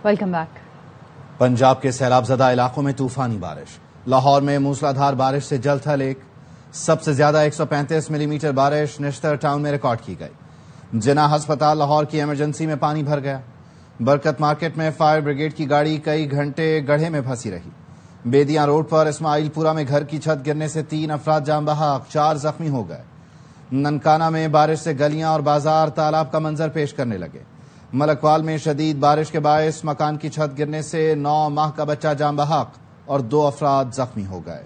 Welcome back. Punjab کے سیلاب زدہ علاقوں میں طوفانی بارش، لاہور میں موسلادھار بارش سے جل تھل ایک، سب سے زیادہ 135 ملی میٹر بارش نشتر ٹاؤن میں ریکارڈ کی گئی۔ جناح ہسپتال لاہور کی ایمرجنسی میں پانی بھر گیا۔ برکت مارکیٹ میں فائر بریگیڈ کی گاڑی کئی گھنٹے گڑھے میں پھنسی رہی۔ بیدیاں روڈ پر اسماعیل پورہ میں گھر کی چھت گرنے سے 3 افراد جاں بحق، 4 زخمی ہو گئے۔ ننکانہ میں بارش سے گلیاں اور بازار تالاب کا منظر پیش کرنے لگے۔ ملکوال میں شدید بارش کے باعث مکان کی چھت گرنے سے 9 ماہ کا بچہ جاں بحق اور 2 افراد زخمی ہو گئے۔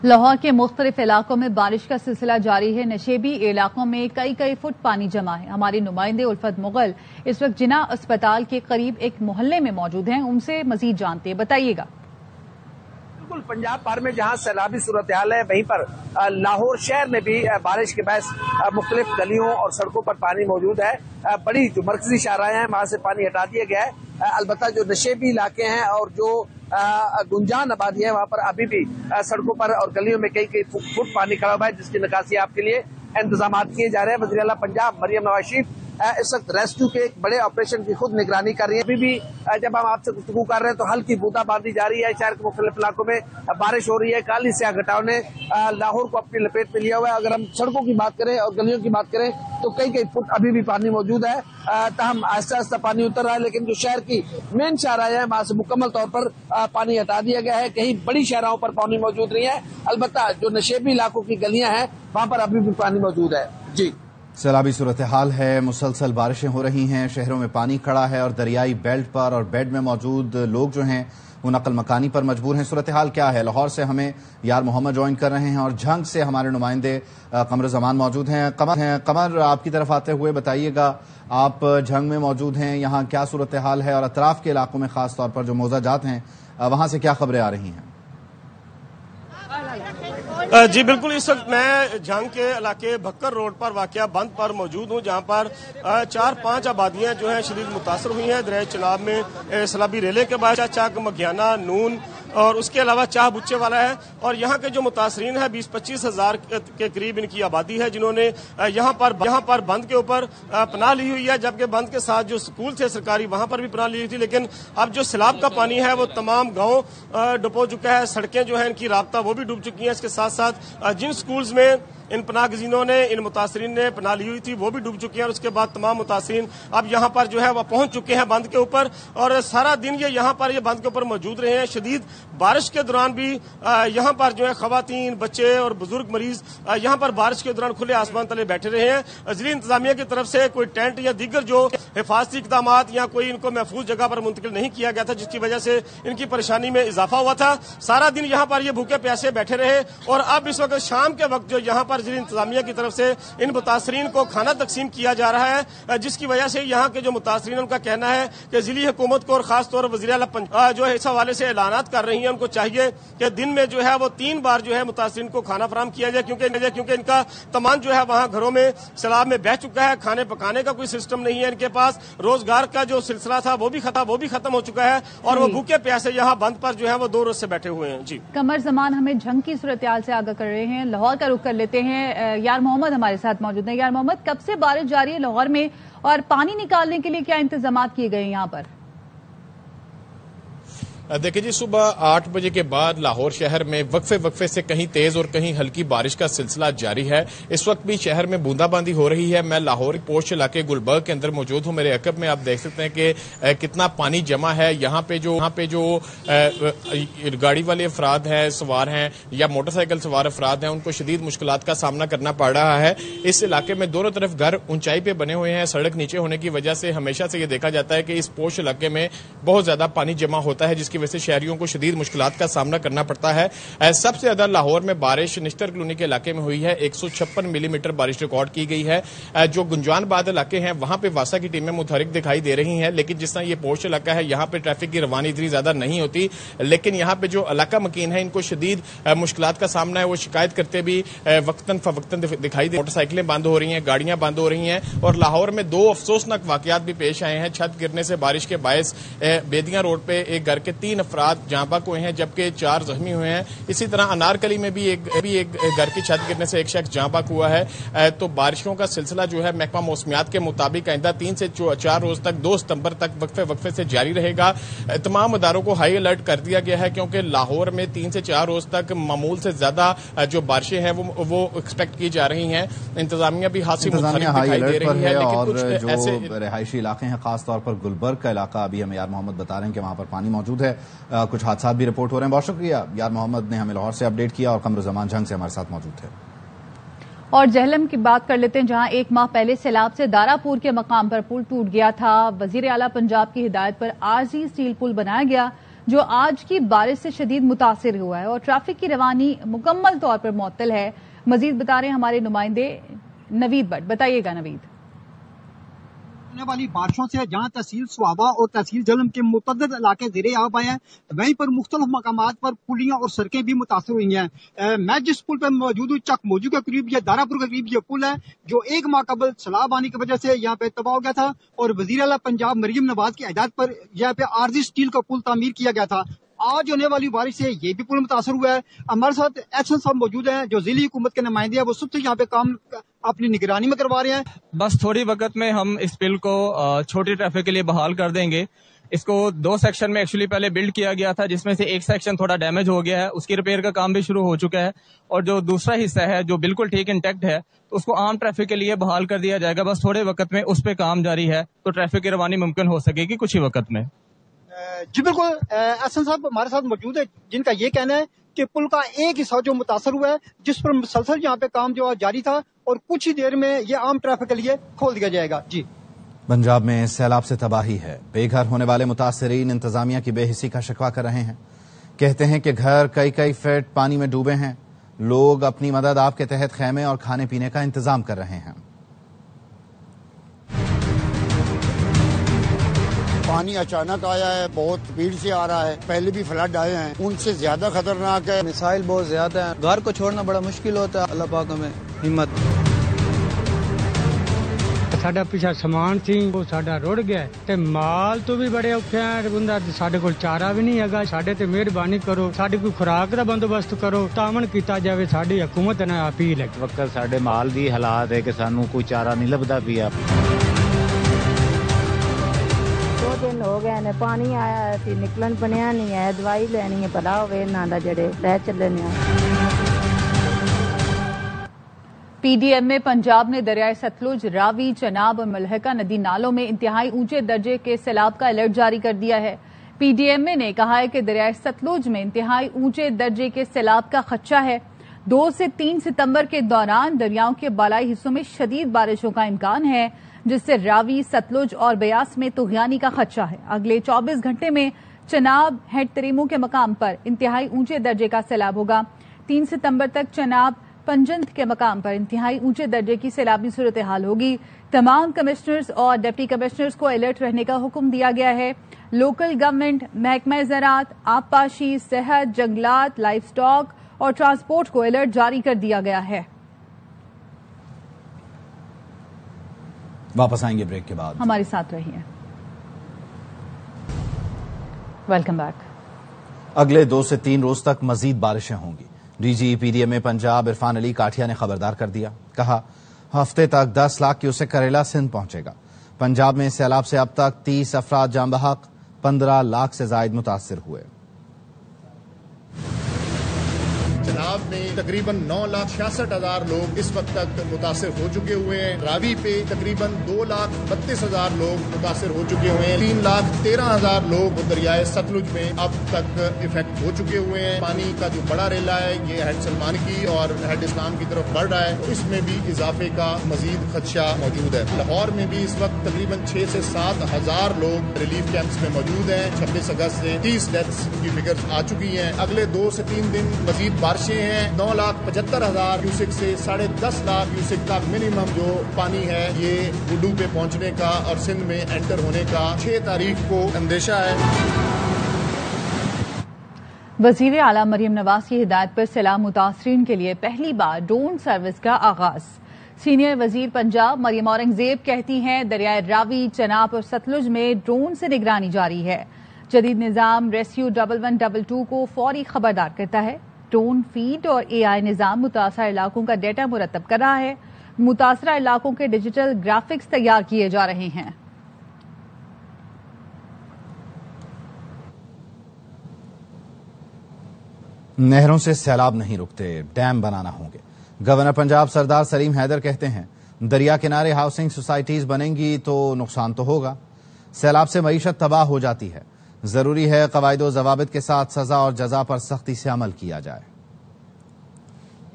لاہور کے مختلف علاقوں میں بارش کا سلسلہ جاری ہے۔ نشیبی علاقوں میں کئی فٹ پانی جمع ہے۔ ہمارے نمائندے الفت مغل اس وقت جناح اسپتال کے قریب ایک محلے میں موجود ہیں، ان سے مزید جانتے ہیں، بتائیے گا۔ بالکل، پنجاب بھر میں جہاں سیلابی صورتحال ہے وہیں پر لاہور شہر میں بھی بارش کے باعث مختلف گلیوں اور سڑکوں پر پانی موجود ہے۔ بڑی جو مرکزی شاہراہیں ہیں وہاں سے پانی ہٹا دیا گیا ہے۔ البتہ جو نشیبی علاقے ہیں اور جو گنجان آبادی ہے وہاں پر ابھی بھی سڑکوں پر اور گلیوں میں کئی فٹ پانی کھڑا ہوا ہے، جس کی نکاسی آپ کے لیے انتظامات کیے جا رہے ہیں۔ وزیر اعلیٰ پنجاب مریم نواز شریف اس وقت ریسکیو کے ایک بڑے آپریشن کی خود نگرانی کر رہی ہے۔ ابھی بھی جب ہم آپ سے گفتگو کر رہے ہیں تو ہلکی بوندہ باندی جاری ہے۔ شہر کے مختلف علاقوں میں بارش ہو رہی ہے۔ کالی سیاہ گھٹاؤ نے لاہور کو اپنی لپیٹ میں لیا ہوا ہے۔ اگر ہم سڑکوں کی بات کریں اور گلیوں کی بات کریں تو کئی فٹ ابھی بھی پانی موجود ہے۔ تاہم آہستہ آہستہ پانی اتر رہا ہے، لیکن جو شہر کی مین شاہراہیں ہیں وہاں سے مکمل طور پر پانی ہٹا دیا گیا ہے۔ کہیں بڑی شاہراہوں پر پانی موجود نہیں ہے، البتہ جو نشیبی علاقوں کی گلیاں ہیں وہاں پر ابھی بھی پانی موجود ہے۔ جی، سیلابی صورتحال ہے، مسلسل بارشیں ہو رہی ہیں، شہروں میں پانی کھڑا ہے اور دریائی بیلٹ پر اور بیڈ میں موجود لوگ جو ہیں وہ نقل مکانی پر مجبور ہیں۔ صورتحال کیا ہے؟ لاہور سے ہمیں یار محمد جوائن کر رہے ہیں اور جھنگ سے ہمارے نمائندے قمر زمان موجود ہیں۔ قمر، آپ کی طرف آتے ہوئے بتائیے گا، آپ جھنگ میں موجود ہیں، یہاں کیا صورتحال ہے اور اطراف کے علاقوں میں خاص طور پر جو موضع جات ہیں وہاں سے کیا خبریں آ رہی ہیں؟ جی بالکل، اس وقت میں جھنگ کے علاقے بھکر روڈ پر واقع بند پر موجود ہوں، جہاں پر 4-5 آبادیاں جو ہیں شدید متاثر ہوئی ہیں دریائے چناب میں سیلابی ریلے کے بعد۔ چاک مکھیانہ، نون اور اس کے علاوہ چاہ بچے والا ہے، اور یہاں کے جو متاثرین ہیں 20-25 ہزار کے قریب ان کی آبادی ہے، جنہوں نے یہاں پر بند کے اوپر پناہ لی ہوئی ہے، جبکہ بند کے ساتھ جو سکول تھے سرکاری وہاں پر بھی پناہ لی ہوئی تھی۔ لیکن اب جو سیلاب کا پانی ہے وہ تمام گاؤں ڈبو چکا ہے، سڑکیں جو ہیں ان کی رابطہ وہ بھی ڈوب چکی ہیں۔ اس کے ساتھ ساتھ جن سکولز میں ان پناہ گزینوں نے، ان متاثرین نے پناہ لی ہوئی تھی وہ بھی ڈوب چکی ہیں، اور اس کے بعد تمام متاثرین اب یہاں پر جو ہے وہ پہنچ چکے ہیں بند کے اوپر، اور سارا دن یہ بند کے اوپر موجود رہے ہیں۔ شدید بارش کے دوران بھی یہاں پر جو ہے خواتین، بچے اور بزرگ مریض یہاں پر بارش کے دوران کھلے آسمان تلے بیٹھے رہے ہیں۔ ضلعی انتظامیہ کی طرف سے کوئی ٹینٹ یا دیگر جو حفاظتی اقدامات یا کوئی ان کو محفوظ جگہ پر منتقل نہیں کیا گیا تھا، جس کی وجہ سے ان کی پریشانی میں اضافہ ہوا تھا۔ سارا دن یہاں پر یہ بھوکے پیاسے بیٹھے رہے، اور اب اس وقت شام کے وقت جو یہاں پر ضلعی انتظامیہ کی طرف سے ان متاثرین کو کھانا تقسیم کیا جا رہا ہے، جس کی وجہ سے یہاں کے جو متاثرین ان کا کہنا ہے کہ ضلعی حکومت کو اور خاص طور پر وزیر اعلیٰ جو ہے اس حوالے سے اعلانات کر رہی ہیں، ان کو چاہیے کہ دن میں جو ہے وہ 3 بار جو ہے متاثرین کو کھانا فراہم کیا جائے، کیونکہ ان کا تمام جو ہے وہاں گھروں میں سیلاب میں بہہ چکا ہے، کھانے پکانے کا کوئی سسٹم نہیں ہے ان کے پاس، روزگار کا جو سلسلہ تھا وہ بھی ختم ہو چکا ہے، اور وہ بھوکے پیاسے یہاں بند پر جو ہے وہ 2 روز سے بیٹھے ہوئے ہیں۔ جی، قمر زمان ہمیں جھنگ کی صورتحال سے آگاہ کر رہے ہیں، لاہور کا رخ کر لیتے ہیں۔ یار محمد ہمارے ساتھ موجود ہیں۔ یار محمد، کب سے بارش جاری ہے لاہور میں اور پانی نکالنے کے لیے کیا انتظامات کیے گئے یہاں پر؟ دیکھیں جی، صبح 8 بجے کے بعد لاہور شہر میں وقفے سے کہیں تیز اور کہیں ہلکی بارش کا سلسلہ جاری ہے۔ اس وقت بھی شہر میں بوندا باندی ہو رہی ہے۔ میں لاہور پوسٹ علاقے گلبرگ کے اندر موجود ہوں۔ میرے عقب میں آپ دیکھ سکتے ہیں کہ کتنا پانی جمع ہے۔ یہاں پہ جو گاڑی والے افراد ہیں، سوار ہیں یا موٹر سائیکل سوار افراد ہیں، ان کو شدید مشکلات کا سامنا کرنا پڑ رہا ہے۔ اس علاقے میں دونوں طرف گھر اونچائی پہ بنے ہوئے ہیں، سڑک نیچے ہونے کی وجہ سے ہمیشہ سے یہ دیکھا جاتا ہے کہ اس پوسٹ علاقے میں بہت زیادہ پانی جمع ہوتا ہے، جس کی وجہ سے شہریوں کو شدید مشکلات کا سامنا کرنا پڑتا ہے۔ سب سے زیادہ لاہور میں بارش نشتر کلونی کے علاقے میں ہوئی ہے، 156 ملی میٹر بارش ریکارڈ کی گئی ہے۔ جو گنجان بعد علاقے ہیں وہاں پہ واسا کی ٹیمیں متحرک دکھائی دے رہی ہیں، لیکن جس طرح یہ پوسٹ علاقہ ہے یہاں پہ ٹریفک کی روانی اتنی زیادہ نہیں ہوتی، لیکن یہاں پہ جو علاقہ مکین ہے ان کو شدید مشکلات کا سامنا ہے۔ وہ شکایت کرتے بھی وقتاً فوقتاً دکھائی دے، موٹر سائیکلیں بند ہو رہی ہیں، گاڑیاں بند ہو رہی ہیں، اور لاہور میں 2 افسوسناک واقعات بھی پیش آئے ہیں۔ چھت گرنے سے بارش کے باعث بیدیاں روڈ پہ ایک گھر کے 3 अफराद जाँ बहक हुए हैं जबकि 4 जख्मी हुए हैं। इसी तरह अनारकली में भी एक घर की छत गिरने से एक शख्स जाँ बहक हुआ है। तो बारिशों का सिलसिला जो है महकमा मौसमियात के मुताबिक आइंदा 3 से 4 रोज तक 2 सितंबर तक वक्फे से जारी रहेगा। तमाम इदारों को हाई अलर्ट कर दिया गया है क्योंकि लाहौर में 3 से 4 रोज तक मामूल से ज्यादा जो बारिशें हैं वो एक्सपेक्ट की जा रही हैं। इंतजामिया भी हाई अलर्ट पर है और जो रिहायशी इलाके हैं खासतौर पर गुलबर्ग का इलाका, अभी हमें यार मोहम्मद बता रहे हैं कि वहां पर पानी मौजूद है। कुछ हादसा भी रिपोर्ट हो रहे हैं। बहुत शुक्रिया यार मोहम्मद ने हमें लाहौर से अपडेट किया और कमरुज़्ज़मान जंग से हमारे साथ मौजूद थे। और जहलम की बात कर लेते हैं, जहां 1 माह पहले सैलाब से दारापुर के मकाम पर पुल टूट गया था। वजीर आला पंजाब की हिदायत पर आरजी स्टील पुल बनाया गया जो आज की बारिश से शदीद मुतासिर हुआ है और ट्रैफिक की रवानी मुकम्मल तौर पर मुअत्तल है। मजीद बता रहे हैं हमारे नुमाइंदे नवीद भट्ट। बताइएगा नवीद। होने वाली बारिशों से जहां तहसील स्वाबा और तहसील जहलम के मुतअद्दिद इलाके ज़ेरे आब आए हैं, वहीं पर मुख्तलिफ मकामात पर पुलियां और सड़कें भी मुतासर हुई हैं। मैं जिस पुल पर मौजूद हूँ, चक मौजू के करीब या दारापुर के करीब ये पुल है जो 1 माह कबल सैलाब आने की वजह से यहाँ पे तबाह हो गया था और वज़ीर आला पंजाब मरियम नवाज की हिदायत पर यहाँ पे आरजी स्टील का पुल तामीर किया गया था। आज होने वाली बारिश से ये भी पुल मुतासर हुआ है। हमारे साथ एहसन साहब मौजूद हैं जो जिली हुकूमत के नुमाइंदे हैं, वो सुबह से यहाँ पे काम अपनी निगरानी में करवा रहे हैं। बस थोड़ी वक्त में हम इस पुल को छोटी ट्रैफिक के लिए बहाल कर देंगे। इसको 2 सेक्शन में एक्चुअली पहले बिल्ड किया गया था जिसमें से एक सेक्शन थोड़ा डैमेज हो गया है, उसकी रिपेयर का काम भी शुरू हो चुका है और जो दूसरा हिस्सा है जो बिल्कुल ठीक इंटैक्ट है तो उसको आम ट्रैफिक के लिए बहाल कर दिया जाएगा। बस थोड़े वक्त में उस पर काम जारी है तो ट्रैफिक की रवानी मुमकिन हो सकेगी कुछ ही वक्त में। जी बिल्कुल, एहसन साहब हमारे साथ मौजूद है जिनका ये कहना है कि पुल का एक हिस्सा जो मुतासर हुआ है जिस पर मुसलसल यहाँ पे काम जो जारी था और कुछ ही देर में ये आम ट्रैफिक के लिए खोल दिया जाएगा। जी, पंजाब में सैलाब से तबाही है। बेघर होने वाले मुतासरीन इंतजामिया की बेहिसी का शिकवा कर रहे हैं। कहते हैं कि घर कई फीट पानी में डूबे हैं। लोग अपनी मदद आप के तहत खैमे और खाने पीने का इंतजाम कर रहे हैं। पानी अचानक आया है, बहुत स्पीड से आ रहा है। पहले भी फ्लड आए हैं, उनसे ज्यादा खतरनाक है। मिसाइल बहुत ज्यादा है, घर को छोड़ना बड़ा मुश्किल होता है। अल्लाह पाक हमें हिम्मत। साडा पिछा समान सी वो साडा रुड़ गया ते माल तो भी बड़े औखे हैं। बंदा साडे कोल चारा भी नहीं हैगा। साडे ते मेहरबानी करो, साडी कोई खुराक दा बंदोबस्त करो, तामन कीता जावे। साडी हुकूमत ने अपील है। वक्त साडे माल दी हालात है कि सानू कोई चारा नहीं लभदा पिया। 2 दिन हो गए ने पानी आया सी, निकलन बनया नहीं है। दवाई लेनी है भला होवे ना दा जेड़े लै चले ने। पीडीएम में पंजाब ने दरियाए सतलुज, रावी, चनाब और मलहका नदी नालों में इंतहाई ऊंचे दर्जे के सैलाब का अलर्ट जारी कर दिया है। पीडीएम ने कहा है कि दरियाए सतलुज में इंतहाई ऊंचे दर्जे के सैलाब का खदशा है। 2 से 3 सितंबर के दौरान दरियाओं के बालाई हिस्सों में शदीद बारिशों का इम्कान है जिससे रावी, सतलुज और ब्यास में तुगयानी का खदशा है। अगले 24 घंटे में चनाब, हेड तरीमू के मकाम पर इंतहाई ऊंचे दर्जे का सैलाब होगा। 3 सितंबर तक चनाब, पंजंत के मकाम पर इंतहाई ऊंचे दर्जे की सैलाबी सूरत हाल होगी। तमाम कमिश्नर्स और डिप्टी कमिश्नर्स को अलर्ट रहने का हुक्म दिया गया है। लोकल गवर्नमेंट, महकमा ज़राअत, आबपाशी, सेहत, जंगलात, लाइफ स्टॉक और ट्रांसपोर्ट को अलर्ट जारी कर दिया गया है। वापस आएंगे ब्रेक के बाद। हमारे साथ रहिए। Welcome back. अगले 2 से 3 रोज तक मजीद बारिशें होंगी। डीजी पीडीएम में पंजाब इरफान अली काठिया ने खबरदार कर दिया। कहा हफ्ते तक 10 लाख क्यूसेक करेला सिंध पहुंचेगा। पंजाब में सैलाब से अब तक 30 अफराद जाँ बहक, 15 लाख से जायद मुतासिर हुए। चनाब में तकरीबन 9,66,000 लोग इस वक्त तक मुतासिर हो चुके हुए हैं। रावी पे तकरीबन 2,32,000 लोग मुतासिर हो चुके हुए हैं। 3,13,000 लोग दरियाए सतलुज में अब तक इफेक्ट हो चुके हुए हैं। पानी का जो बड़ा रेला है ये हेड सलमान की और हेड इस्लाम की तरफ बढ़ रहा है, तो इसमें भी इजाफे का मजीद खदशा मौजूद है। लाहौर में भी इस वक्त तकरीबन 6 से 7,000 लोग रिलीफ कैंप्स में मौजूद हैं। 26 अगस्त से 30 डेथ्स की फिगर्स आ चुकी हैं। अगले 2 से 3 दिन मजीद बारिशें हैं। 9,75,000 क्यूसेक से 10.5 लाख क्यूसेक तक मिनिमम जो पानी है ये उडू पे पहुंचने का और सिंध में एंटर होने का 6 तारीख को अंदेशा है। वजीर आला मरियम नवाज की हिदायत पर सैलाब मुतासरीन के लिए पहली बार ड्रोन सर्विस का आगाज। सीनियर वजीर पंजाब मरियम औरंगजेब कहती हैं दरियाए रावी, चनाब और सतलुज में ड्रोन से निगरानी जारी है। जदीद निज़ाम रेस्क्यू 1112 को फौरी खबरदार करता है। ड्रोन फीड और AI निज़ाम मुतासरा इलाकों का डेटा मुरतब कर रहा है। मुतासरा इलाकों के डिजिटल ग्राफिक्स तैयार किए जा रहे हैं। नहरों से सैलाब नहीं रुकते, डैम बनाना होंगे। गवर्नर पंजाब सरदार सलीम हैदर कहते हैं दरिया किनारे हाउसिंग सोसाइटीज बनेंगी तो नुकसान तो होगा। सैलाब से मईशत तबाह हो जाती है। जरूरी है क़वाइद ज़वाबित के साथ सजा और जजा पर सख्ती से अमल किया जाए।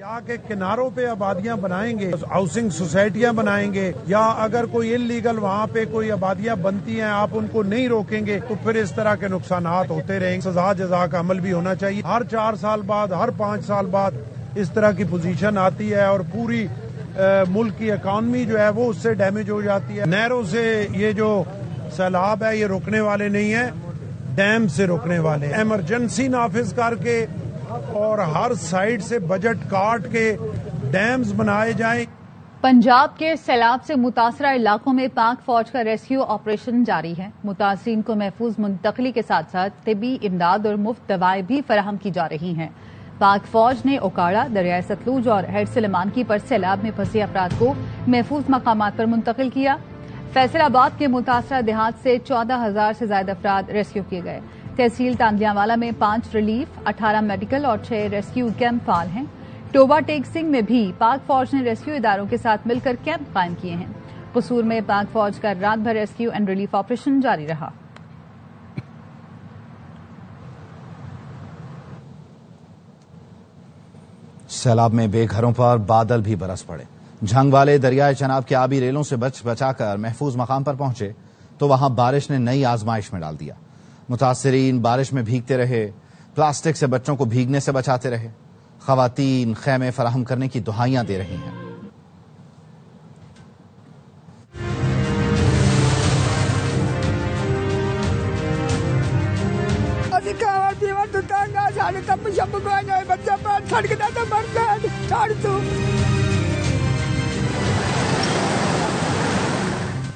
यहाँ के किनारों पे आबादियां बनाएंगे, हाउसिंग सोसाइटियां बनाएंगे, या अगर कोई इलीगल वहाँ पे कोई आबादियां बनती हैं आप उनको नहीं रोकेंगे तो फिर इस तरह के नुकसानात होते रहेंगे। सजा जजा का अमल भी होना चाहिए। हर 4 साल बाद, हर 5 साल बाद इस तरह की पोजीशन आती है और पूरी मुल्क की इकॉनमी जो है वो उससे डैमेज हो जाती है। नहरों से ये जो सैलाब है ये रुकने वाले नहीं है, डैम से रुकने वाले। इमरजेंसी नाफिज करके और हर साइड से बजट काट के डैम्स बनाए जाएं। पंजाब के सैलाब से मुतासरा इलाकों में पाक फौज का रेस्क्यू ऑपरेशन जारी है। मुतासरीन को महफूज मुंतकली के साथ साथ तिबी इमदाद और मुफ्त दवाएं भी फराहम की जा रही हैं। पाक फौज ने ओकाड़ा, दरियाए सतलुज और हेड सलेमानकी पर सैलाब में फंसे अफराद को महफूज मकामात पर मुंतकिल किया। फैसलाबाद के मुतासरा देहात से 14,000 से ज्यादा अफराद रेस्क्यू किए गए। तहसील तांदियावाला में 5 रिलीफ, 18 मेडिकल और 6 रेस्क्यू कैंप फाल हैं। टोबा टेक सिंह में भी पाक फौज ने रेस्क्यू इदारों के साथ मिलकर कैंप कायम किए हैं। कसूर में पाक फौज का रात भर रेस्क्यू एंड रिलीफ ऑपरेशन जारी रहा। सैलाब में बेघरों पर बादल भी बरस पड़े। झंग वाले दरियाए चनाब के आबी रेलों से बचाकर महफूज मकाम पर पहुंचे तो वहां बारिश ने नई आजमाइश में डाल दिया। मुतासरीन बारिश में भीगते रहे, प्लास्टिक से बच्चों को भीगने से बचाते रहे। खवातीन खैमे फराहम करने की दुहाइयां दे रही हैं।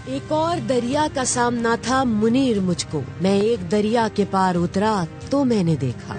एक और दरिया का सामना था मुनीर मुझको। मैं एक दरिया के पार उतरा तो मैंने देखा।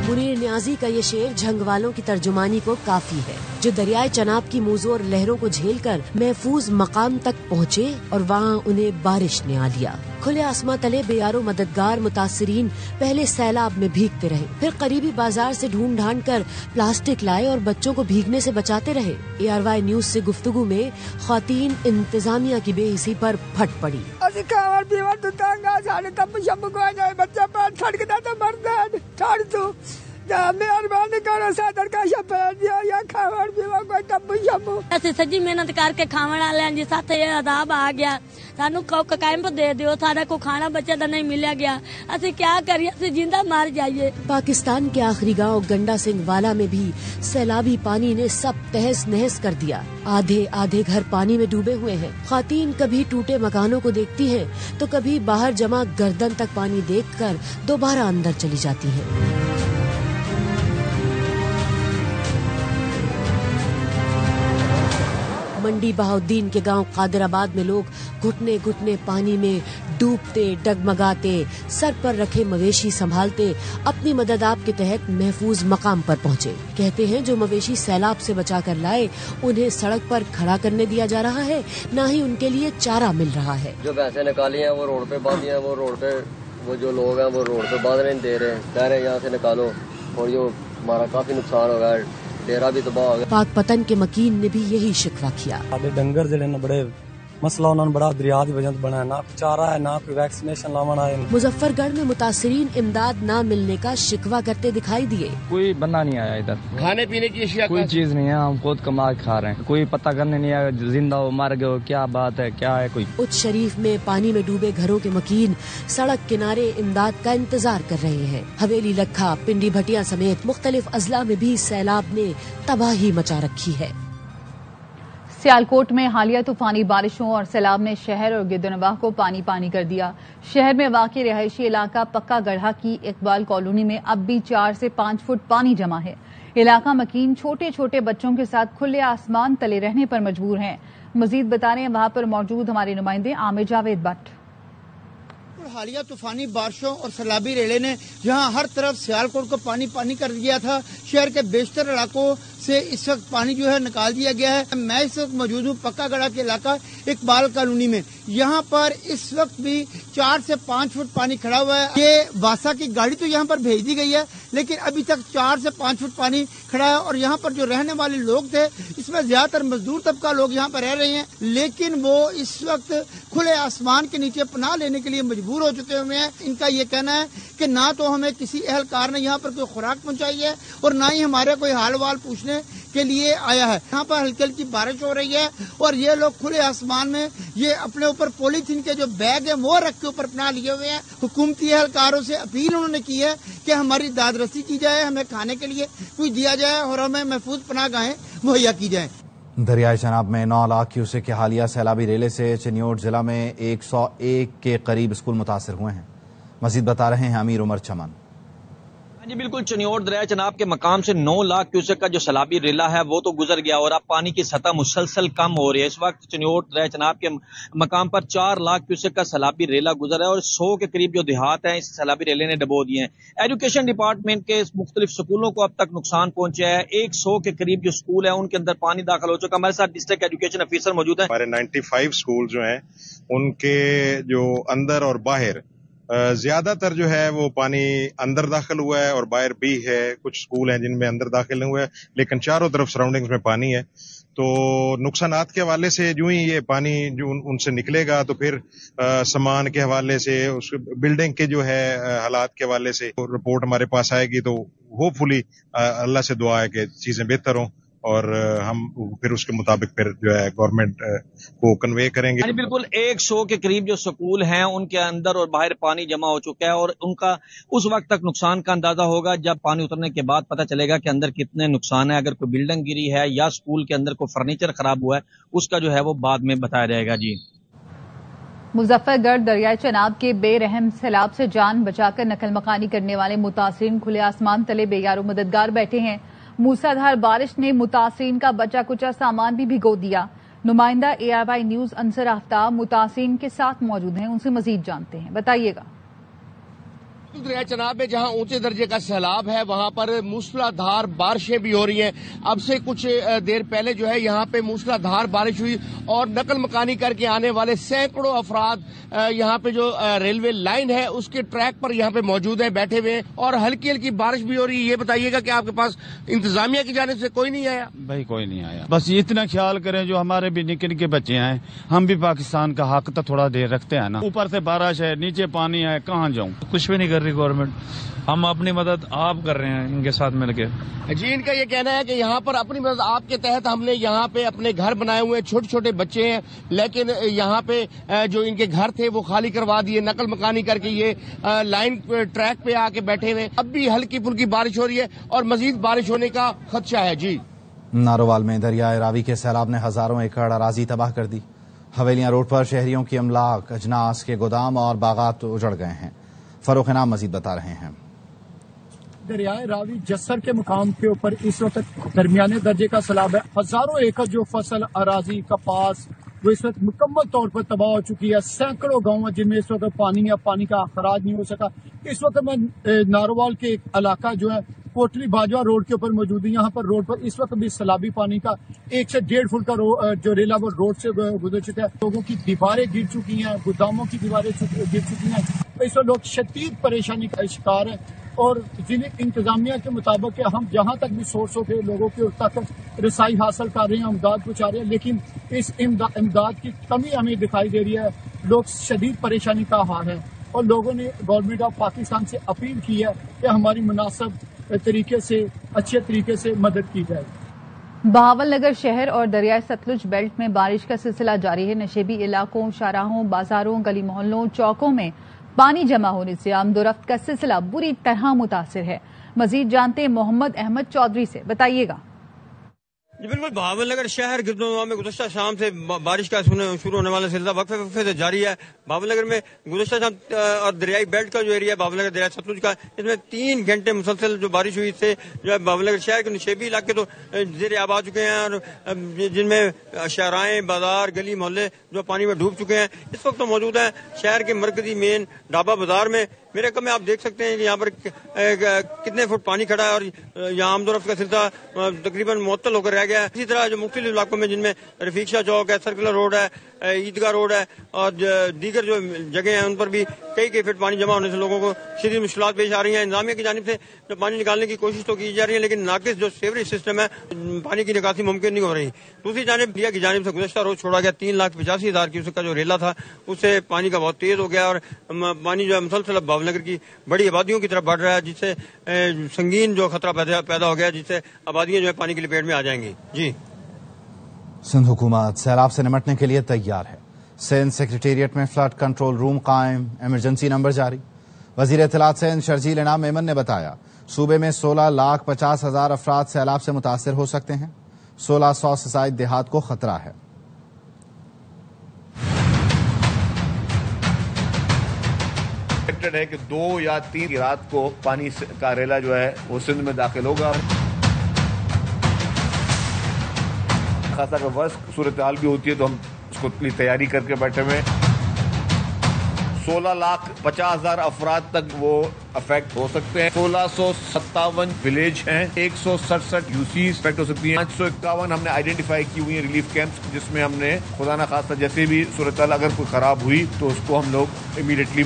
मुनीर न्याजी का ये शेर झंग वालों की तर्जुमानी को काफी है, जो दरियाए चनाब की मुजोर लहरों को झेलकर महफूज मकाम तक पहुँचे और वहाँ उन्हें बारिश ने आ लिया। खुले आसमां तले बेयारो मददगार मुतासरीन पहले सैलाब में भीगते रहे, फिर करीबी बाजार से ढूंढ ढांड कर प्लास्टिक लाए और बच्चों को भीगने से बचाते रहे। ARY न्यूज से गुफ्तगू में खवातीन इंतजामिया की बेहिसी पर फट पड़ी। सच्ची मेहनत करके खावन वाले जी साथ ये अदाब आ गया, सानू कैंप दे दियो, सारा को खाना बच्चे का नहीं मिला गया, असी क्या करिए, असी जिंदा मार जाइए। पाकिस्तान के आखिरी गांव गंडा सिंह वाला में भी सैलाबी पानी ने सब तहस नहस कर दिया। आधे आधे घर पानी में डूबे हुए हैं। खातीन कभी टूटे मकानों को देखती हैं तो कभी बाहर जमा गर्दन तक पानी देखकर दोबारा अंदर चली जाती हैं। मंडी बहाउद्दीन के गांव कादिराबाद में लोग घुटने घुटने पानी में डूबते डगमगाते सर पर रखे मवेशी संभालते अपनी मदद आप के तहत महफूज मकाम पर पहुंचे। कहते हैं जो मवेशी सैलाब से बचाकर लाए उन्हें सड़क पर खड़ा करने दिया जा रहा है, न ही उनके लिए चारा मिल रहा है। जो भैंसे निकाली हैं वो रोड पे बांधी हैं, वो रोड पे वो जो लोग हैं वो रोड पे बांधने नहीं दे रहे, कह रहे यहाँ से निकालो और जो हमारा काफी नुकसान हो गया, डेरा भी तबाह हो गया। पाक पतन के मकीन ने भी यही शिकवा किया। डंगर जिले ने बड़े मसला उन्होंने बड़ा दरिया की वजह बना है, ना चारा है ना कोई वैक्सीनेशन लावन आए। मुजफ्फरगढ़ में मुतासरीन इमदाद न मिलने का शिकवा करते दिखाई दिए। कोई बंदा नहीं आया इधर, खाने पीने की अशिया कोई चीज नहीं है, हम खुद कमा के खा रहे हैं, कोई पता करने नहीं आया जिंदा हो मर गए हो क्या बात है क्या है कोई। उच्च शरीफ में पानी में डूबे घरों के मकीन सड़क किनारे इमदाद का इंतजार कर रहे हैं। हवेली लखा, पिंडी भटिया समेत मुख्तलिफ अजला में भी सैलाब ने तबाही मचा रखी है। सियालकोट में हालिया तूफानी बारिशों और सैलाब ने शहर और गिरदनवाह को पानी पानी कर दिया। शहर में वाक़ई रिहायशी इलाका पक्का गढ़ा की इकबाल कॉलोनी में अब भी 4 से 5 फुट पानी जमा है। इलाका मकीन छोटे छोटे बच्चों के साथ खुले आसमान तले रहने पर मजबूर हैं। मजीद बता रहे हैं वहां पर मौजूद हमारे नुमाइंदे आमिर जावेद भट्ट। हालिया तूफानी बारिशों और सैलाबी रेले ने जहां हर तरफ सियालकोट को पानी पानी कर दिया था, शहर के बेशतर इलाकों से इस वक्त पानी जो है निकाल दिया गया है। मैं इस वक्त मौजूद हूँ पक्का गड़ा के इलाका इकबाल कॉलोनी में। यहाँ पर इस वक्त भी 4 से 5 फुट पानी खड़ा हुआ है। ये वासा की गाड़ी तो यहाँ पर भेज दी गई है, लेकिन अभी तक 4 से 5 फुट पानी खड़ा है। और यहाँ पर जो रहने वाले लोग थे, इसमें ज्यादातर मजदूर तबका लोग यहाँ पर रह रहे हैं, लेकिन वो इस वक्त खुले आसमान के नीचे पनाह लेने के लिए मजबूर हो चुके हुए हैं। इनका ये कहना है कि ना तो हमें किसी अहलकार ने यहाँ पर कोई खुराक पहुँचाई है और ना ही हमारे कोई हाल वाल पूछने के लिए आया है। यहाँ पर हल्की हल्की बारिश हो रही है और ये लोग खुले आसमान में ये अपने ऊपर पॉलीथीन के जो बैग है वो रख के ऊपर पनाह लिए हुए हैं। हुकूमती अहलकारों से अपील उन्होंने की है कि हमारी दादरसी की जाए, हमें खाने के लिए कुछ दिया जाए और हमें महफूज पनाहगाहें मुहैया की जाए। दरियाए चनाब में 9 लाख क्यूसेक के हालिया सैलाबी रेले से चिन्योट जिला में 101 के करीब स्कूल मुतासर हुए हैं। मजीद बता रहे हैं अमीर उमर चमन। जी बिल्कुल, चिन्योट दरिया चनाब के मकाम से 9 लाख क्यूसेक का जो सैलाबी रेला है वो तो गुजर गया और अब पानी की सतह मुसलसल कम हो रही है। इस वक्त चिन्योट दरिया चनाब के मकाम पर 4 लाख क्यूसेक का सैलाबी रेला गुजरा है और 100 के करीब जो देहात हैं इस सैलाबी रेले ने डबो दिए हैं। एजुकेशन डिपार्टमेंट के मुख्तलिफ स्कूलों को अब तक नुकसान पहुंचा है। 100 के करीब जो स्कूल है उनके अंदर पानी दाखिल हो चुका है। हमारे साथ डिस्ट्रिक्ट एजुकेशन ऑफिसर मौजूद है। हमारे 95 स्कूल जो है उनके जो अंदर और बाहर ज्यादातर जो है वो पानी अंदर दाखिल हुआ है और बाहर भी है। कुछ स्कूल हैं जिनमें अंदर दाखिल हुआ है, लेकिन चारों तरफ सराउंडिंग्स में पानी है। तो नुकसानात के हवाले से जो ही ये पानी जो उनसे निकलेगा तो फिर सामान के हवाले से, उस बिल्डिंग के जो है हालात के हवाले से रिपोर्ट हमारे पास आएगी। तो होपफुली अल्लाह से दुआ है कि चीजें बेहतर हों और हम फिर उसके मुताबिक फिर जो है गवर्नमेंट को कन्वे करेंगे। बिल्कुल, 100 के करीब जो स्कूल हैं उनके अंदर और बाहर पानी जमा हो चुका है और उनका उस वक्त तक नुकसान का अंदाजा होगा जब पानी उतरने के बाद पता चलेगा कि अंदर कितने नुकसान है। अगर कोई बिल्डिंग गिरी है या स्कूल के अंदर कोई फर्नीचर खराब हुआ है उसका जो है वो बाद में बताया जाएगा। जी, मुजफ्फरगढ़ दरियाए चनाब के बेरहम सैलाब से जान बचाकर नकल मकानी करने वाले मुतासरीन खुले आसमान तले बेयारो मददगार बैठे हैं। मूसलाधार बारिश ने मुतासरीन का बचा कुचा सामान भी भिगो दिया। नुमाइंदा ARY न्यूज अंसर आफ्ताब मुतासरीन के साथ मौजूद हैं, उनसे मजीद जानते हैं। बताइएगा। दरिया चनाब में जहां ऊंचे दर्जे का सैलाब है वहां पर मूसलाधार बारिशें भी हो रही हैं। अब से कुछ देर पहले जो है यहाँ पे मूसलाधार बारिश हुई और नकल मकानी करके आने वाले सैकड़ों अफराद यहाँ पे जो रेलवे लाइन है उसके ट्रैक पर यहाँ पे मौजूद है, बैठे हुए हैं और हल्की हल्की बारिश भी हो रही है। ये बताइएगा कि आपके पास इंतजामिया की जानिब से कोई नहीं आया? भाई कोई नहीं आया, बस इतना ख्याल करें जो हमारे भी निक्के निक्के बच्चे हैं, हम भी पाकिस्तान का हक तो थोड़ा देर रखते हैं ना। ऊपर से बारिश है, नीचे पानी है, कहाँ जाऊँ? कुछ भी नहीं कर रही गवर्नमेंट, हम अपनी मदद आप कर रहे हैं इनके साथ मिलके। जी, इनका ये कहना है कि यहाँ पर अपनी मदद आपके तहत हमने यहाँ पे अपने घर बनाए हुए, छोटे छोटे बच्चे हैं, लेकिन यहाँ पे जो इनके घर थे वो खाली करवा दिए, नकल मकानी करके ये लाइन ट्रैक पे आके बैठे हुए। अब भी हल्की फुल्की बारिश हो रही है और मजीद बारिश होने का खदशा है। जी, नारोवाल में दरियाए रावी के सैलाब ने हजारों एकड़ अराजी तबाह कर दी। हवेलियां रोड पर शहरियों की अमलाक, अजनास के गोदाम और बागात उजड़ गए हैं। फरोख नाम मजीद बता रहे हैं। दरियाए रावी जस्सर के मुकाम के ऊपर इस वक्त दरमियाने दर्जे का सैलाब है। हजारों एकड़ जो फसल, अराजी, कपास वो इस वक्त मुकम्मल तौर पर तबाह हो चुकी है। सैकड़ों गाँव जिनमें इस वक्त पानी या पानी का अखराज नहीं हो सका। इस वक्त मैं नारोवाल के एक इलाका जो है कोटली बाजवा रोड के ऊपर मौजूद है। यहाँ पर रोड पर इस वक्त भी सैलाबी पानी का 1 से 1.5 फुट का जो रेला वो रोड से गुजर चुका है। लोगों की दीवारें गिर चुकी हैं, गोदामों की दीवारें गिर चुकी हैं। इस वक्त लोग शदीद परेशानी का शिकार है और जिले इंतजामिया के मुताबिक हम जहाँ तक भी सोर्स होकर लोगों के तक रसाई हासिल कर रहे हैं, इमदाद पहुँचा रहे हैं, लेकिन इस इमदाद की कमी हमें दिखाई दे रही है। लोग शदीद परेशानी का हाल है और लोगों ने गवर्नमेंट ऑफ पाकिस्तान से अपील की है कि हमारी मुनासिब तरीके से, अच्छे तरीके से मदद की जाए। बहावलनगर शहर और दरियाए सतलुज बेल्ट में बारिश का सिलसिला जारी है। नशेबी इलाकों, शाहराहों, बाजारों, गली मोहल्लों, चौकों में पानी जमा होने से आमदोरफ्त का सिलसिला बुरी तरह मुतासिर है। मजीद जानते हैं मोहम्मद अहमद चौधरी से। बताइएगा। جی بالکل، بہاول نگر شہر گردنواں میں گزشتہ شام سے بارش کا شروع ہونے والا سلسلہ وقفے وقفے سے جاری ہے. بہاول نگر میں گزشتہ شام اور دریائی بیلٹ کا جو ایریا ہے بہاول نگر دریائے ستلج کا، اس میں 3 گھنٹے مسلسل جو بارش ہوئی سے جو ہے بہاول نگر شہر کے نشیبی علاقے تو زیر آب آ چکے ہیں، اور جن میں شاہراہیں، بازار، گلی محلے جو پانی میں ڈوب چکے ہیں. اس وقت تو موجود ہیں شہر کے مرکزی مین ڈھابا بازار میں. میرے کم میں آپ دیکھ سکتے ہیں کہ یہاں پر کتنے فٹ پانی کھڑا ہے، اور یہاں آمد و رفت کا سلسلہ تقریباً معطل ہو کر رہ گیا ہے. اسی طرح جو مختلف علاقوں میں جن میں رفیق شاہ چوک ہے، سرکلر روڈ ہے، عیدگاہ روڈ ہے، اور دیگر جو جگہ ہیں ان پر بھی کئی فٹ پانی جمع ہونے سے لوگوں کو شدید مشکلات پیش آ رہی ہیں. انتظامیہ کی جانب سے جو پانی نکالنے کی کوشش تو کی جا رہی ہے، لیکن ناقص جو سیوریج سسٹم ہے پانی کی نکاسی ممکن نہیں ہو رہی. دوسری جانب انڈیا کی جانب سے گزشتہ روز چھوڑا گیا 3,85,000 کیوسک کا جو ریلا تھا، اس سے پانی کا بہت تیز ہو گیا، اور پانی جو ہے مسلسل بہاول نگر کی بڑی آبادیوں کی طرف بڑھ رہا ہے، جس سے سنگین جو خطرہ پیدا ہو گیا، جس سے آبادیاں جو ہے پانی کی لپیٹ میں آ جائیں گی. جی سندھ حکومت سیلاب سے نمٹنے کے لیے تیار ہے. سندھ سیکریٹریٹ میں فلڈ کنٹرول روم قائم، ایمرجنسی نمبر جاری. وزیر اطلاعات سندھ شرجیل انعام میمن نے بتایا صوبے میں 16,50,000 افراد سیلاب سے متاثر ہو سکتے ہیں. 1,600 سے زائد دیہات کو خطرہ ہے. ہے کہ 2 یا 3 کی رات کو پانی کا ریلا جو ہے وہ سندھ میں داخل ہوگا. خاصا اگر ورس صورتحال بھی ہوتی ہے تو ہم اس کو تیاری کر کے بیٹھے ہوئے. 16,50,000 افراد تک وہ افیکٹ ہو سکتے ہیں. 1,657 ولیج ہیں، 167 یوسیز افیکٹ ہو سکتی ہیں. 551 ہم نے آئیڈینٹیفائی کی ہوئی ہیں ریلیف کیمپس، جس میں ہم نے خدا نہ خاصہ جیسے بھی صورتحال اگر کوئی خراب ہوئی تو اس کو ہم لوگ امیڈیٹلی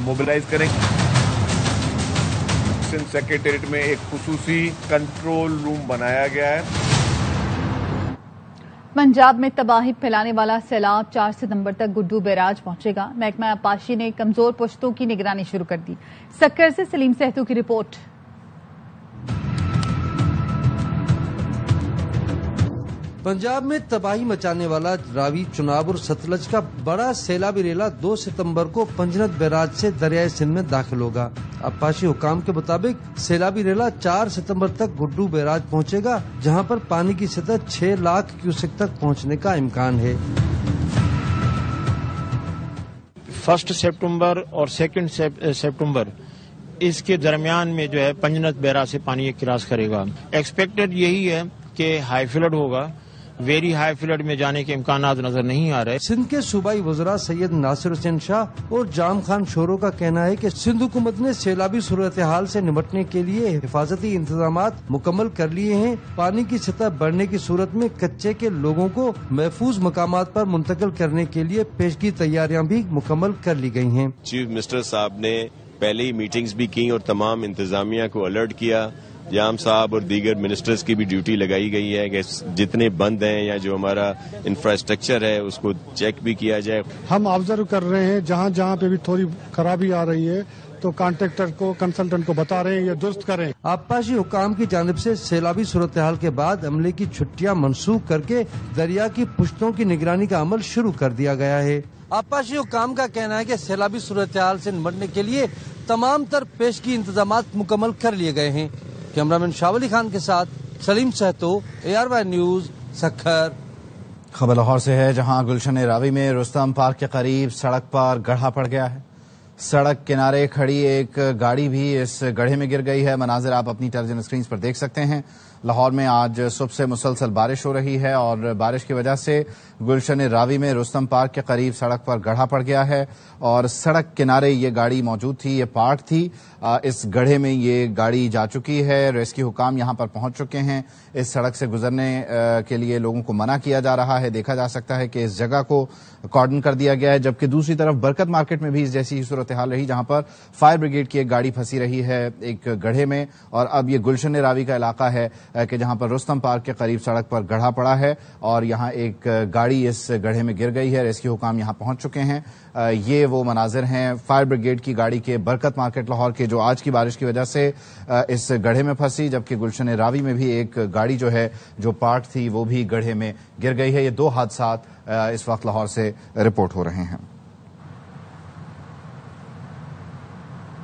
موبلائز کریں. سندھ سیکریٹریٹ میں ایک خصوصی کنٹرول روم بنایا گیا ہے. پنجاب میں تباہی پھیلانے والا سیلاب 4 ستمبر تک گڈو بیراج پہنچے گا. محکمہ آبپاشی نے کمزور پشتوں کی نگرانی شروع کر دی. سکر سے سلیم سہتو کی رپورٹ. پنجاب میں تباہی مچانے والا راوی، چناب اور ستلج کا بڑا سیلابی ریلا 2 ستمبر کو پنجنت بیراج سے دریائے سندھ میں داخل ہوگا. آبپاشی حکام کے مطابق سیلابی ریلا 4 ستمبر تک گڈو بیراج پہنچے گا، جہاں پر پانی کی سطح 6 لاکھ کیوسک تک پہنچنے کا امکان ہے. 1 سپٹمبر اور 2 سپٹمبر اس کے درمیان میں جو ہے پنجنت بیراج سے پانی کراس کرے گا. ایکسپیکٹڈ یہی ہے کہ ہائی فلڈ ہوگا. ویری ہائی فلڈ میں جانے کے امکانات نظر نہیں آ رہے. سندھ کے صوبائی وزراء سید ناصر حسین شاہ اور جام خان شورو کا کہنا ہے کہ سندھ حکومت نے سیلابی صورتحال سے نمٹنے کے لیے حفاظتی انتظامات مکمل کر لیے ہیں. پانی کی سطح بڑھنے کی صورت میں کچے کے لوگوں کو محفوظ مقامات پر منتقل کرنے کے لیے پیشگی تیاریاں بھی مکمل کر لی گئی ہیں. چیف منسٹر صاحب نے پہلے ہی میٹنگز بھی کی اور تمام انتظامیہ کو الرٹ کیا. جام صاحب اور دیگر منسٹرز کی بھی ڈیوٹی لگائی گئی ہے کہ جتنے بند ہیں یا جو ہمارا انفراسٹرکچر ہے اس کو چیک بھی کیا جائے. ہم آبزرو کر رہے ہیں جہاں جہاں پہ بھی تھوڑی خرابی آ رہی ہے تو کانٹریکٹر کو، کنسلٹنٹ کو بتا رہے ہیں یہ درست کریں. آبپاشی حکام کی جانب سے سیلابی صورتحال کے بعد عملے کی چھٹیاں منسوخ کر کے دریا کی پشتوں کی نگرانی کا عمل شروع کر دیا گیا ہے. آبپاشی حکام کا کہنا ہے کہ سیلابی صورتحال سے نمٹنے کے لیے تمام تر پیشگی انتظامات مکمل کر لیے گئے ہیں. کیمرامین شاہ ولی خان کے ساتھ سلیم سہتو، ARY نیوز، سکھر. خبر لاہور سے ہے، جہاں گلشن راوی میں رستم پارک کے قریب سڑک پر گڑھا پڑ گیا ہے. سڑک کنارے کھڑی ایک گاڑی بھی اس گڑھے میں گر گئی ہے. مناظر آپ اپنی ٹیلی ویژن اسکرینز پر دیکھ سکتے ہیں. لاہور میں آج صبح سے مسلسل بارش ہو رہی ہے اور بارش کی وجہ سے گلشن راوی میں رستم پارک کے قریب سڑک پر گڑھا پڑ گیا ہے اور سڑک کنارے یہ گاڑی موجود تھی، یہ پارک تھی. اس گڑھے میں یہ گاڑی جا چکی ہے. ریسکیو حکام یہاں پر پہنچ چکے ہیں. اس سڑک سے گزرنے کے لیے لوگوں کو منع کیا جا رہا ہے. دیکھا جا سکتا ہے کہ اس جگہ کو کارڈن کر دیا گیا ہے، جبکہ دوسری طرف برکت مارکیٹ میں بھی اس جیسی صورتحال رہی، جہاں پر فائر بریگیڈ کی ایک گاڑی پھنسی رہی ہے ایک گڑھے میں. اور اب یہ گلشن راوی کا علاقہ ہے کہ جہاں پر رستم پارک کے قریب سڑک پر گڑھا پڑا ہے اور یہاں ایک گاڑی اس گڑھے میں گر گئی ہے. ریسکیو حکام یہاں پہنچ چکے ہیں. یہ وہ مناظر ہیں فائر بریگیڈ کی گاڑی کے، برکت مارکیٹ لاہور کے، جو آج کی بارش کی وجہ سے اس گڑھے میں پھنسی، جبکہ گلشن راوی میں بھی ایک گاڑی جو ہے جو پارٹ تھی وہ بھی گڑھے میں گر گئی ہے. یہ 2 حادثات اس وقت لاہور سے رپورٹ ہو رہے ہیں.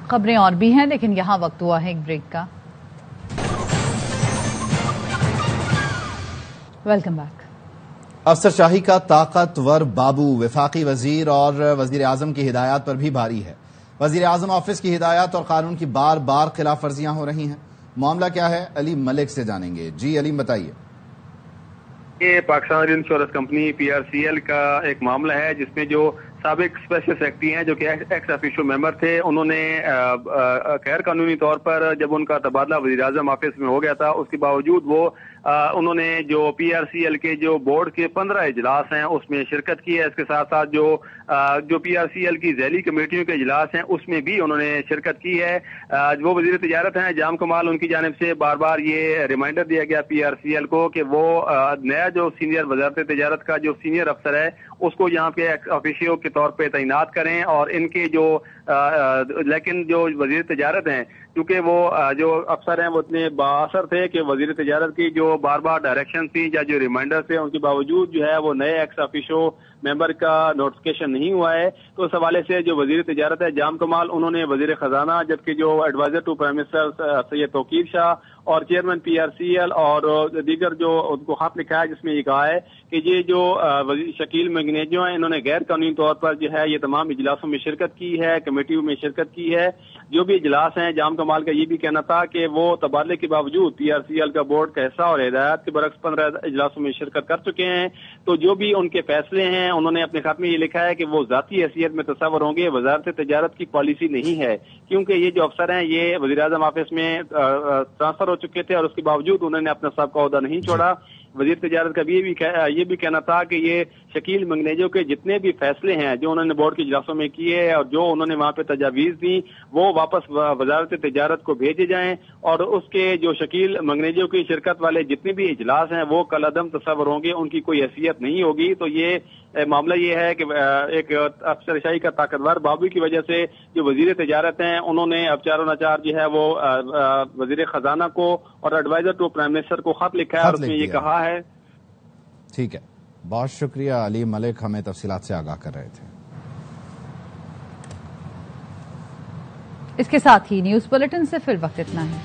خبریں اور بھی ہیں لیکن یہاں وقت ہوا ہے ایک بریک کا. Welcome back. अफसरशाही का ताकतवर बाबू वफाकी वजीर और वजीर आजम की हिदायत पर भी भारी है। वजीर आजम ऑफिस की हिदायत और कानून की बार बार खिलाफ वर्जियां हो रही हैं। मामला क्या है, अली मलिक से जानेंगे। जी अली बताइए। ये पाकिस्तान इंश्योरेंस कंपनी PRCL का एक मामला है जिसमें जो साबिक स्पेशल सेक्रेटरी हैं जो कि एक्स ऑफिशियो मेंबर थे, उन्होंने गैर कानूनी तौर पर जब उनका तबादला वज़ीर आज़म ऑफिस में हो गया था, उसके बावजूद वो उन्होंने जो PRCL के जो बोर्ड के 15 इजलास हैं उसमें शिरकत की है। इसके साथ साथ जो PRCL की ज़ैली कमेटियों के इजलास हैं उसमें भी उन्होंने शिरकत की है। वो वज़ीर तिजारत हैं जाम कमाल, उनकी जानिब से बार बार ये रिमाइंडर दिया गया PRCL को कि वो नया जो सीनियर वज़ारत तिजारत का जो सीनियर अफसर है उसको यहाँ पे ऑफिशियो के तौर पे तैनात करें। और इनके लेकिन जो वज़ीर तिजारत हैं क्योंकि वो जो अफसर हैं वो इतने बाअसर थे कि वज़ीर तिजारत की जो बार बार डायरेक्शन थी या जो रिमाइंडर थे उनके बावजूद जो है वो नए एक्स ऑफिशियो मेंबर का नोटिफिकेशन नहीं हुआ है। तो इस हवाले से जो वज़ीर तिजारत है जाम कमाल, उन्होंने वज़ीर खजाना जबकि जो adviser to prime minister Syed Tauqir Shah और चेयरमैन PRCL और दीगर जो उनको खत लिखा है जिसमें ये कहा है कि ये जो शकील मंगनेजो हैं इन्होंने गैर कानूनी तौर पर जो है ये तमाम इजलासों में शिरकत की है, कमेटियों में शिरकत की है। जो भी इजलास हैं जाम कमाल का ये भी कहना था कि वो तबादले के बावजूद PRCL का बोर्ड का हिस्सा और हिदायत के बरक्स 15 इजलासों में शिरकत कर चुके हैं। तो जो भी उनके फैसले हैं उन्होंने अपने खत में ये लिखा है कि वो जाती हैसियत में तस्वर होंगे, वजारत तिजारत की पॉलिसी नहीं है। क्योंकि ये जो अफसर हैं ये वज़ीर आज़म ऑफिस में ट्रांसफर हो चुके थे और उसके बावजूद उन्होंने अपना सबका ओहदा नहीं छोड़ा। वज़ीर तिजारत का ये भी कहना था कि ये शकील मंगनेजो के जितने भी फैसले हैं जो उन्होंने बोर्ड के इजलासों में किए और जो उन्होंने वहां पे तजावीज़ दी वो वापस वजारत तिजारत को भेजे जाएं और उसके जो शकील मंगनेजो की शिरकत वाले जितने भी इजलास हैं वो कलअदम तस्वर होंगे, उनकी कोई हैसियत नहीं होगी। तो ये मामला ये है कि एक अफसरशाही का ताकतवर बाबू की वजह से जो वजीर तिजारत हैं उन्होंने अब चारों नाचार जो है वो वजीर खजाना को और एडवाइजर टू प्राइम मिनिस्टर को खत लिखा है और उसमें ये कहा है। ठीक है, बहुत शुक्रिया अली मलिक, हमें तफसीलात से आगाह कर रहे थे। इसके साथ ही न्यूज बुलेटिन से फिर वक्त इतना है।